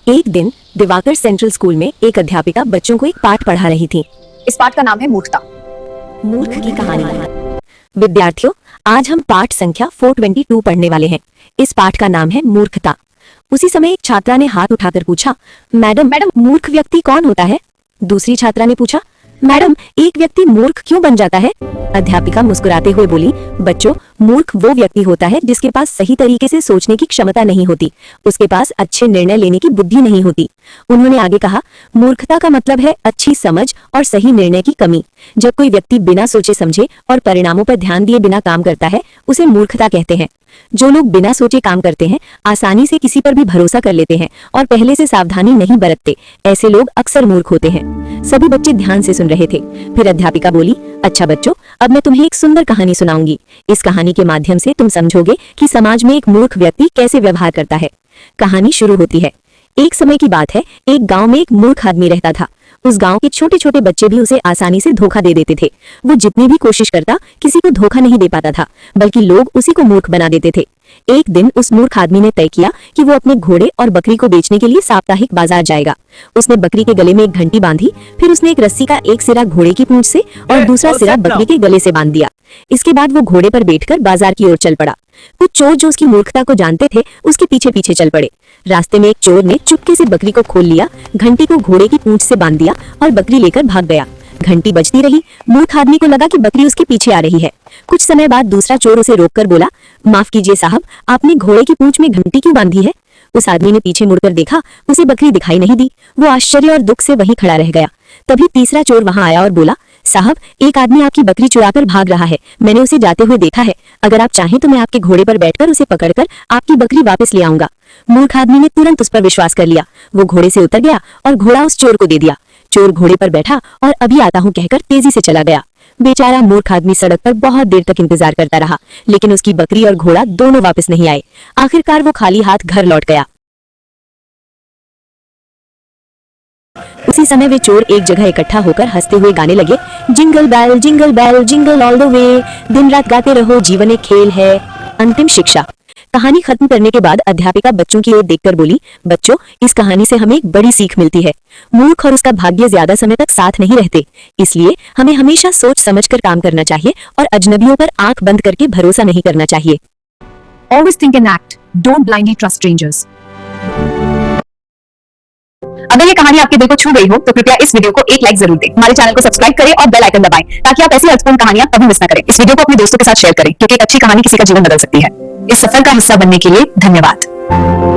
एक दिन Diwakar central school में एक अध्यापिका बच्चों को एक पाठ पढ़ा रही थी। इस पाठ का नाम है मूर्खता। मूर्ख की कहानी। विद्यार्थियों, आज हम पाठ संख्या 422 पढ़ने वाले हैं। इस पाठ का नाम है मूर्खता। उसी समय एक छात्रा ने हाथ उठाकर पूछा, मैडम मूर्ख व्यक्ति कौन होता है? दूसरी छात्रा ने पूछा, मैडम एक व्यक्ति मूर्ख क्यों बन जाता है? अध्यापिका मुस्कुराते हुए बोली, बच्चों, मूर्ख वो व्यक्ति होता है जिसके पास सही तरीके से सोचने की क्षमता नहीं होती, उसके पास अच्छे निर्णय लेने की बुद्धि नहीं होती। उन्होंने आगे कहा, मूर्खता का मतलब है अच्छी समझ और सही निर्णय की कमी। जब कोई व्यक्ति बिना सोचे समझे और परिणामों पर ध्यान दिए बिना काम करता है, उसे मूर्खता कहते हैं। जो लोग बिना सोचे काम करते हैं, आसानी से किसी पर भी भरोसा कर लेते हैं और पहले से सावधानी नहीं बरतते, ऐसे लोग अक्सर मूर्ख होते हैं। सभी बच्चे ध्यान से सुन रहे थे। फिर अध्यापिका बोली, अच्छा बच्चों, अब मैं तुम्हें एक सुंदर कहानी सुनाऊंगी। इस कहानी के माध्यम से तुम समझोगे कि समाज में एक मूर्ख व्यक्ति कैसे व्यवहार करता है। कहानी शुरू होती है। एक समय की बात है, एक गांव में एक मूर्ख आदमी रहता था। उस गांव के छोटे छोटे बच्चे भी उसे आसानी से धोखा दे देते थे। वो जितनी भी कोशिश करता, किसी को धोखा नहीं दे पाता था, बल्कि लोग उसी को मूर्ख बना देते थे। एक दिन उस मूर्ख आदमी ने तय किया कि वो अपने घोड़े और बकरी को बेचने के लिए साप्ताहिक बाजार जाएगा। उसने बकरी के गले में एक घंटी बांधी, फिर उसने एक रस्सी का एक सिरा घोड़े की पूंछ से और दूसरा सिरा बकरी के गले से बांध दिया। इसके बाद वो घोड़े पर बैठकर बाजार की ओर चल पड़ा। कुछ चोर जो उसकी मूर्खता को जानते थे, उसके पीछे पीछे चल पड़े। रास्ते में एक चोर ने चुपके से बकरी को खोल लिया, घंटी को घोड़े की पूंछ से बांध दिया और बकरी लेकर भाग गया। घंटी बजती रही। मूर्ख आदमी को लगा कि बकरी उसके पीछे आ रही है। कुछ समय बाद दूसरा चोर उसे रोककर बोला, माफ कीजिए साहब, आपने घोड़े की पूंछ में घंटी क्यों बांधी है? उस आदमी ने पीछे मुड़कर देखा, उसे बकरी दिखाई नहीं दी। वो आश्चर्य और दुख से वहीं खड़ा रह गया। तभी तीसरा चोर वहां आया और बोला, साहब, एक आदमी आपकी बकरी चुराकर भाग रहा है, मैंने उसे जाते हुए देखा है। अगर आप चाहें तो मैं आपके घोड़े पर बैठकर उसे पकड़कर आपकी बकरी वापस ले आऊंगा। मूर्ख आदमी ने तुरंत उस पर विश्वास कर लिया। वो घोड़े से उतर गया और घोड़ा उस चोर को दे दिया। चोर घोड़े पर बैठा और अभी आता हूं कहकर तेजी से चला गया। बेचारा मूर्ख आदमी सड़क पर बहुत देर तक इंतजार करता रहा, लेकिन उसकी बकरी और घोड़ा दोनों वापस नहीं आए। आखिरकार वो खाली हाथ घर लौट गया। उसी समय वे चोर एक जगह इकट्ठा होकर हंसते हुए गाने लगे, जिंगल बैल जिंगल ऑल द वे, दिन रात गाते रहो, जीवन एक खेल है। अंतिम शिक्षा। कहानी खत्म करने के बाद अध्यापिका बच्चों की ओर देखकर बोली, बच्चों, इस कहानी से हमें एक बड़ी सीख मिलती है। मूर्ख और उसका भाग्य ज्यादा समय तक साथ नहीं रहते, इसलिए हमें हमेशा सोच समझकर काम करना चाहिए और अजनबियों पर आंख बंद करके भरोसा नहीं करना चाहिए। Always think and act. Don't blindly trust strangers. अगर ये कहानी आपके दिल को छू गई हो तो कृपया इस वीडियो को एक लाइक जरूर दें। हमारे चैनल को सब्सक्राइब करें और बेल आइकन दबाएं ताकि आप ऐसी अर्थपूर्ण कहानियां कभी मिस ना करें। इस वीडियो को अपने दोस्तों के साथ शेयर करें क्योंकि एक अच्छी कहानी किसी का जीवन बदल सकती है। इस सफर का हिस्सा बनने के लिए धन्यवाद।